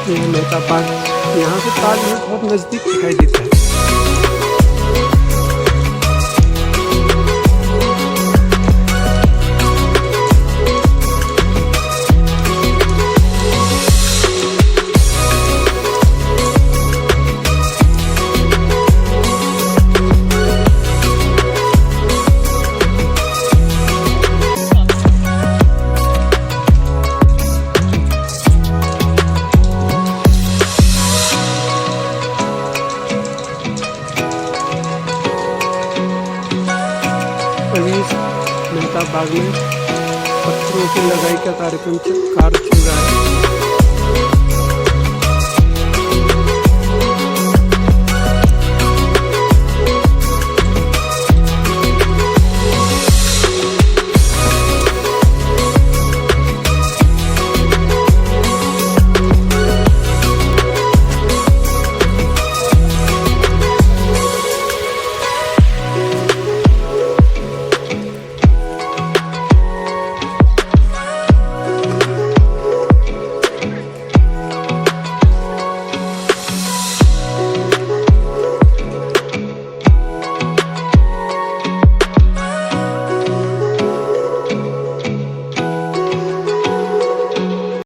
ये है मेहता पार्क। यहाँ से ताजमहल बहुत नज़दीक दिखाई देता है। मेहता बाग में पत्थरों की लगाई का कार्य चल रहा है।